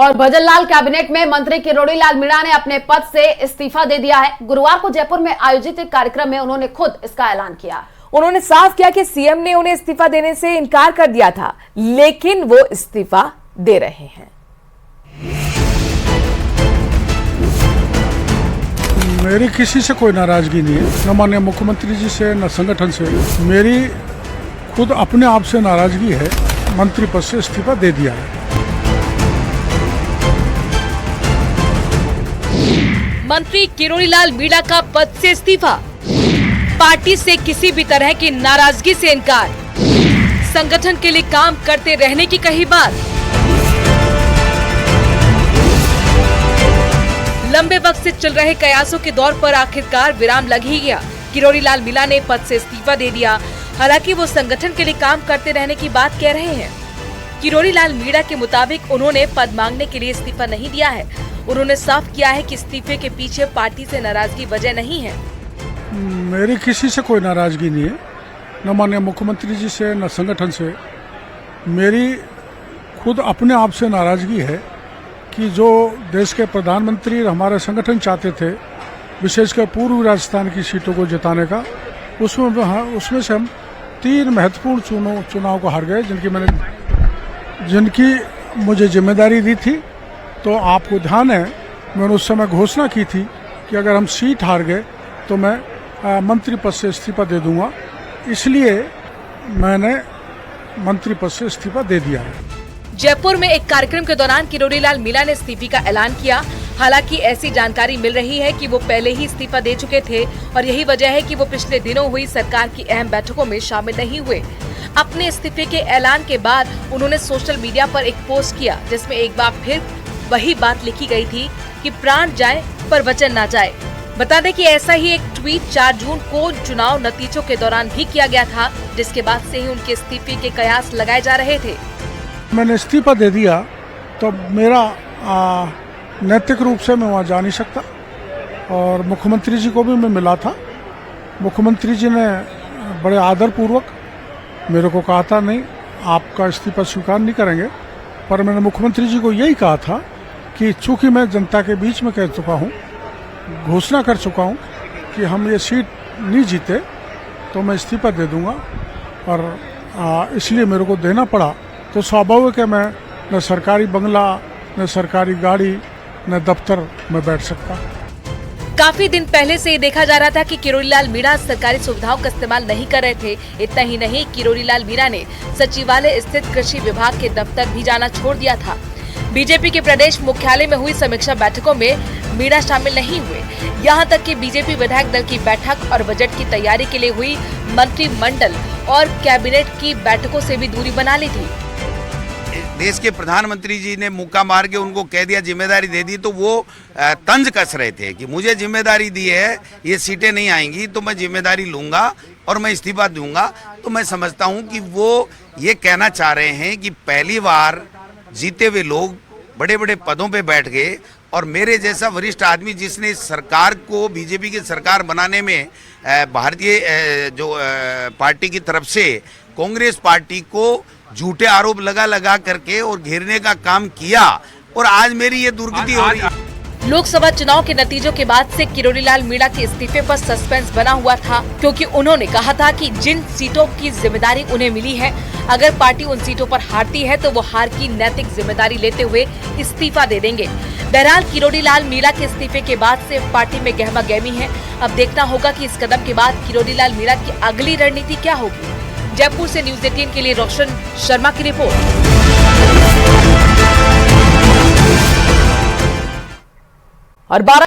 और भजनलाल कैबिनेट में मंत्री किरोड़ीलाल मीणा ने अपने पद से इस्तीफा दे दिया है। गुरुवार को जयपुर में आयोजित एक कार्यक्रम में उन्होंने खुद इसका ऐलान किया। उन्होंने साफ किया कि सीएम ने उन्हें इस्तीफा देने से इनकार कर दिया था, लेकिन वो इस्तीफा दे रहे हैं। मेरी किसी से कोई नाराजगी नहीं है, न माननीय मुख्यमंत्री जी से न संगठन से। मेरी खुद अपने आप से नाराजगी है। मंत्री पद से इस्तीफा दे दिया है। मंत्री किरोड़ीलाल मीणा का पद से इस्तीफा, पार्टी से किसी भी तरह की नाराजगी से इनकार, संगठन के लिए काम करते रहने की कही बात। लंबे वक्त से चल रहे कयासों के दौर पर आखिरकार विराम लग ही गया। किरोड़ीलाल मीणा ने पद से इस्तीफा दे दिया। हालांकि वो संगठन के लिए काम करते रहने की बात कह रहे हैं। किरोड़ीलाल मीणा के मुताबिक उन्होंने पद मांगने के लिए इस्तीफा नहीं दिया है। उन्होंने साफ किया है कि इस्तीफे के पीछे पार्टी से नाराजगी वजह नहीं है। मेरी किसी से कोई नाराजगी नहीं है, न माननीय मुख्यमंत्री जी से न संगठन से। मेरी खुद अपने आप से नाराजगी है कि जो देश के प्रधानमंत्री हमारे संगठन चाहते थे, विशेषकर पूर्वी राजस्थान की सीटों को जिताने का, उसमें से हम 3 महत्वपूर्ण चुनाव को हार गए, जिनकी मुझे जिम्मेदारी दी थी। तो आपको ध्यान है, मैंने उस समय घोषणा की थी कि अगर हम सीट हार गए तो मैं मंत्री पद से इस्तीफा दे दूंगा। इसलिए मैंने मंत्री पद से इस्तीफा दे दिया है। जयपुर में एक कार्यक्रम के दौरान किरोड़ीलाल मीणा ने इस्तीफे का ऐलान किया। हालांकि ऐसी जानकारी मिल रही है कि वो पहले ही इस्तीफा दे चुके थे और यही वजह है कि वो पिछले दिनों हुई सरकार की अहम बैठकों में शामिल नहीं हुए। अपने इस्तीफे के ऐलान के बाद उन्होंने सोशल मीडिया पर एक पोस्ट किया, जिसमें एक बार फिर वही बात लिखी गई थी कि प्राण जाए पर वचन ना जाए। बता दें कि ऐसा ही एक ट्वीट 4 जून को चुनाव नतीजों के दौरान भी किया गया था, जिसके बाद से ही उनके इस्तीफे के कयास लगाए जा रहे थे। मैंने इस्तीफा दे दिया तो मेरा नैतिक रूप से मैं वहाँ जा नहीं सकता। और मुख्यमंत्री जी को भी मैं मिला था। मुख्यमंत्री जी ने बड़े आदरपूर्वक मेरे को कहा था, नहीं आपका इस्तीफा स्वीकार नहीं करेंगे। पर मैंने मुख्यमंत्री जी को यही कहा था कि चूंकि मैं जनता के बीच में कह चुका हूँ, घोषणा कर चुका हूँ कि हम ये सीट नहीं जीते तो मैं इस्तीफा दे दूंगा। और इसलिए मेरे को देना पड़ा। तो स्वाभाविक है मैं न सरकारी बंगला, न सरकारी गाड़ी, न दफ्तर में बैठ सकता। काफी दिन पहले से ये देखा जा रहा था कि किरोड़ीलाल मीणा सरकारी सुविधाओं का इस्तेमाल नहीं कर रहे थे। इतना ही नहीं, किरोड़ीलाल मीणा ने सचिवालय स्थित कृषि विभाग के दफ्तर भी जाना छोड़ दिया था। बीजेपी के प्रदेश मुख्यालय में हुई समीक्षा बैठकों में मीणा शामिल नहीं हुए। यहाँ तक कि बीजेपी विधायक दल की बैठक और बजट की तैयारी के लिए हुई मंत्रिमंडल और कैबिनेट की बैठकों से भी दूरी बना ली थी। देश के प्रधानमंत्री जी ने मुक्का मार के उनको कह दिया, जिम्मेदारी दे दी, तो वो तंज कस रहे थे कि मुझे जिम्मेदारी दी है, ये सीटें नहीं आएंगी तो मैं जिम्मेदारी लूंगा और मैं इस्तीफा दूंगा। तो मैं समझता हूं कि वो ये कहना चाह रहे हैं कि पहली बार जीते हुए लोग बड़े बड़े पदों पे बैठ गए और मेरे जैसा वरिष्ठ आदमी जिसने सरकार को, बीजेपी की सरकार बनाने में भारतीय जो पार्टी की तरफ से कांग्रेस पार्टी को झूठे आरोप लगा करके और घेरने का काम किया, और आज मेरी ये दुर्गति हो रही है। लोकसभा चुनाव के नतीजों के बाद से किरोड़ीलाल मीणा के इस्तीफे पर सस्पेंस बना हुआ था, क्योंकि उन्होंने कहा था कि जिन सीटों की जिम्मेदारी उन्हें मिली है, अगर पार्टी उन सीटों पर हारती है तो वो हार की नैतिक जिम्मेदारी लेते हुए इस्तीफा दे देंगे। बहरहाल किरोड़ीलाल मीणा के इस्तीफे के बाद से पार्टी में गहमा गहमी है। अब देखना होगा कि इस कदम के बाद किरोड़ीलाल मीणा की अगली रणनीति क्या होगी। जयपुर से न्यूज़ 18 के लिए रोशन शर्मा की रिपोर्ट। और 12